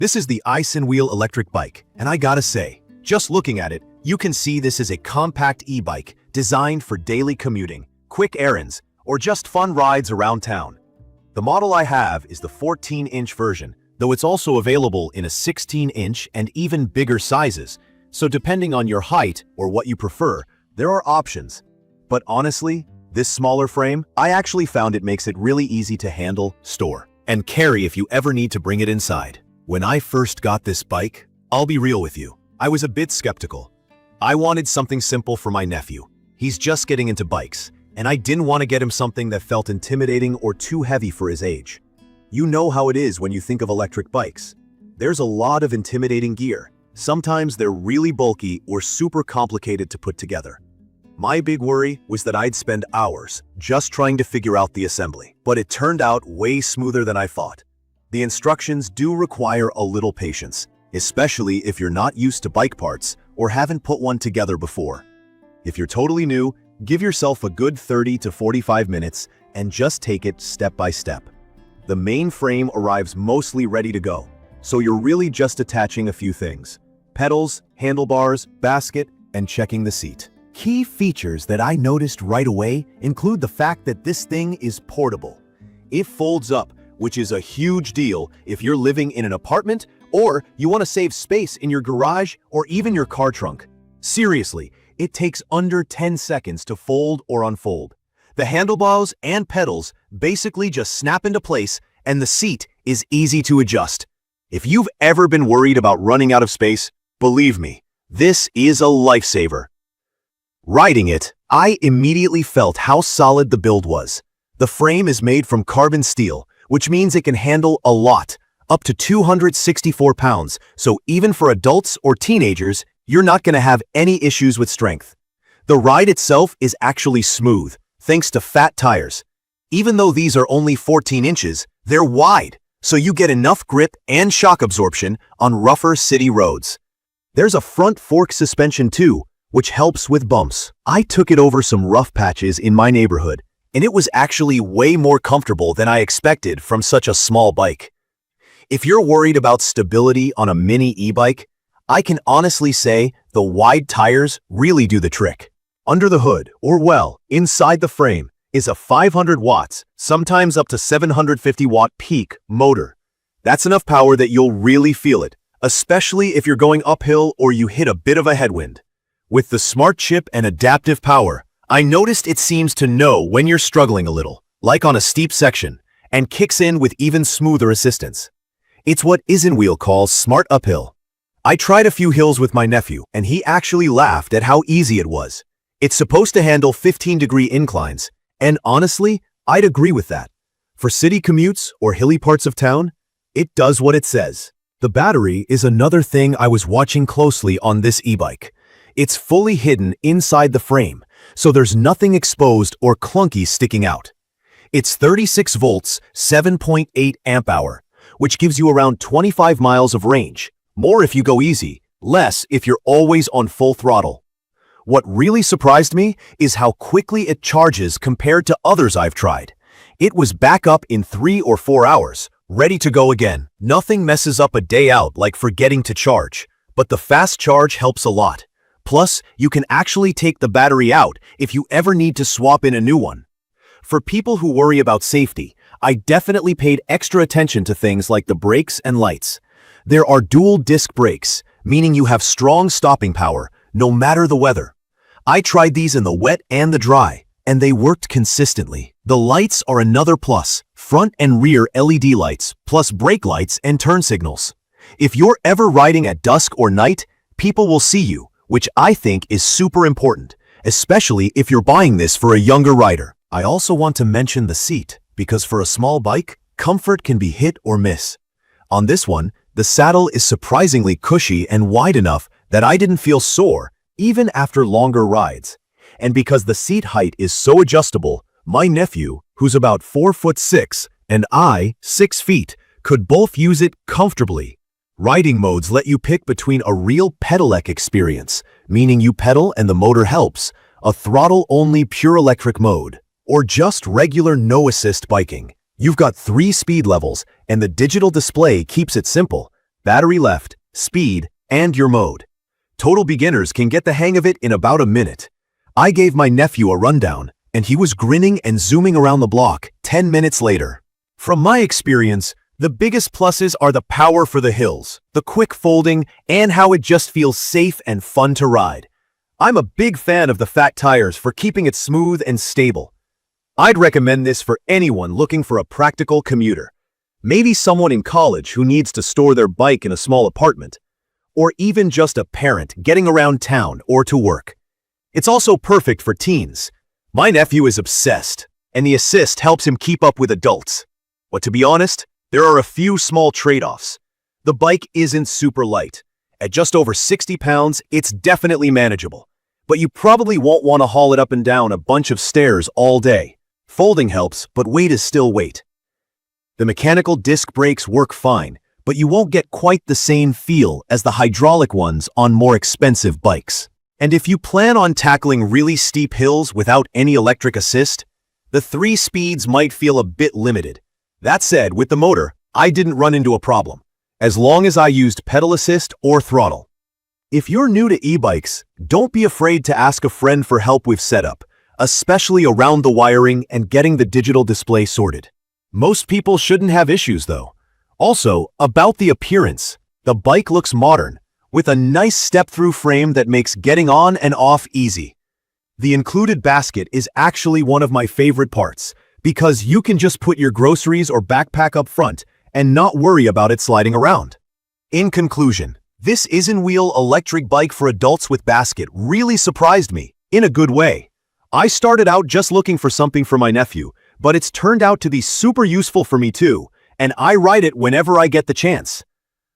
This is the Isinwheel electric bike, and I gotta say, just looking at it, you can see this is a compact e-bike designed for daily commuting, quick errands, or just fun rides around town. The model I have is the 14-inch version, though it's also available in a 16-inch and even bigger sizes, so depending on your height or what you prefer, there are options. But honestly, this smaller frame, I actually found it makes it really easy to handle, store, and carry if you ever need to bring it inside. When I first got this bike, I'll be real with you, I was a bit skeptical. I wanted something simple for my nephew. He's just getting into bikes, and I didn't want to get him something that felt intimidating or too heavy for his age. You know how it is when you think of electric bikes. There's a lot of intimidating gear. Sometimes they're really bulky or super complicated to put together. My big worry was that I'd spend hours just trying to figure out the assembly, but it turned out way smoother than I thought. The instructions do require a little patience, especially if you're not used to bike parts or haven't put one together before. If you're totally new, give yourself a good 30 to 45 minutes and just take it step by step. The main frame arrives mostly ready to go, so you're really just attaching a few things: pedals, handlebars, basket, and checking the seat. Key features that I noticed right away include the fact that this thing is portable. It folds up, which is a huge deal if you're living in an apartment or you want to save space in your garage or even your car trunk. Seriously, it takes under 10 seconds to fold or unfold. The handlebars and pedals basically just snap into place, and the seat is easy to adjust. If you've ever been worried about running out of space, believe me, this is a lifesaver. Riding it, I immediately felt how solid the build was. The frame is made from carbon steel, which means it can handle a lot, up to 264 pounds, so even for adults or teenagers, you're not going to have any issues with strength. The ride itself is actually smooth, thanks to fat tires. Even though these are only 14 inches, they're wide, so you get enough grip and shock absorption on rougher city roads. There's a front fork suspension too, which helps with bumps. I took it over some rough patches in my neighborhood, and it was actually way more comfortable than I expected from such a small bike. If you're worried about stability on a mini e-bike, I can honestly say the wide tires really do the trick. Under the hood, or well, inside the frame, is a 500 watts, sometimes up to 750 watt peak motor. That's enough power that you'll really feel it, especially if you're going uphill or you hit a bit of a headwind. With the smart chip and adaptive power, I noticed it seems to know when you're struggling a little, like on a steep section, and kicks in with even smoother assistance. It's what Isinwheel calls smart uphill. I tried a few hills with my nephew, and he actually laughed at how easy it was. It's supposed to handle 15-degree inclines, and honestly, I'd agree with that. For city commutes or hilly parts of town, it does what it says. The battery is another thing I was watching closely on this e-bike. It's fully hidden inside the frame, so there's nothing exposed or clunky sticking out. It's 36 volts, 7.8 amp hour, which gives you around 25 miles of range. More if you go easy, less if you're always on full throttle. What really surprised me is how quickly it charges compared to others I've tried. It was back up in 3 or 4 hours, ready to go again. Nothing messes up a day out like forgetting to charge, but the fast charge helps a lot. Plus, you can actually take the battery out if you ever need to swap in a new one. For people who worry about safety, I definitely paid extra attention to things like the brakes and lights. There are dual disc brakes, meaning you have strong stopping power, no matter the weather. I tried these in the wet and the dry, and they worked consistently. The lights are another plus, front and rear LED lights, plus brake lights and turn signals. If you're ever riding at dusk or night, people will see you, which I think is super important, especially if you're buying this for a younger rider. I also want to mention the seat, because for a small bike, comfort can be hit or miss. On this one, the saddle is surprisingly cushy and wide enough that I didn't feel sore, even after longer rides. And because the seat height is so adjustable, my nephew, who's about 4'6", and I, 6 feet, could both use it comfortably. Riding modes let you pick between a real pedelec experience, meaning you pedal and the motor helps, a throttle-only pure electric mode, or just regular no-assist biking. You've got 3 speed levels, and the digital display keeps it simple. battery left, speed, and your mode. Total beginners can get the hang of it in about a minute. I gave my nephew a rundown, and he was grinning and zooming around the block 10 minutes later. From my experience, the biggest pluses are the power for the hills, the quick folding, and how it just feels safe and fun to ride. I'm a big fan of the fat tires for keeping it smooth and stable. I'd recommend this for anyone looking for a practical commuter. Maybe someone in college who needs to store their bike in a small apartment, or even just a parent getting around town or to work. It's also perfect for teens. My nephew is obsessed, and the assist helps him keep up with adults. But to be honest, there are a few small trade-offs. The bike isn't super light. At just over 60 pounds, it's definitely manageable. But you probably won't want to haul it up and down a bunch of stairs all day. Folding helps, but weight is still weight. The mechanical disc brakes work fine, but you won't get quite the same feel as the hydraulic ones on more expensive bikes. And if you plan on tackling really steep hills without any electric assist, the 3 speeds might feel a bit limited. That said, with the motor, I didn't run into a problem, as long as I used pedal assist or throttle. If you're new to e-bikes, don't be afraid to ask a friend for help with setup, especially around the wiring and getting the digital display sorted. Most people shouldn't have issues though. Also, about the appearance, the bike looks modern, with a nice step-through frame that makes getting on and off easy. The included basket is actually one of my favorite parts, because you can just put your groceries or backpack up front and not worry about it sliding around. In conclusion, this Isinwheel electric bike for adults with basket really surprised me, in a good way. I started out just looking for something for my nephew, but it's turned out to be super useful for me too, and I ride it whenever I get the chance.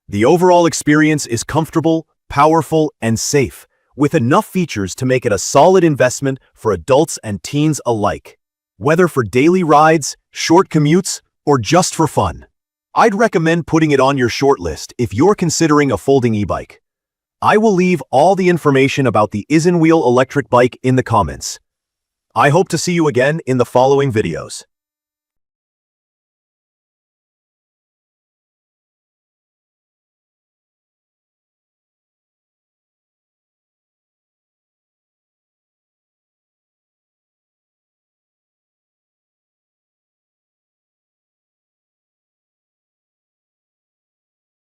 The overall experience is comfortable, powerful, and safe, with enough features to make it a solid investment for adults and teens alike. Whether for daily rides, short commutes, or just for fun, I'd recommend putting it on your short list if you're considering a folding e-bike. I will leave all the information about the Isinwheel electric bike in the comments. I hope to see you again in the following videos.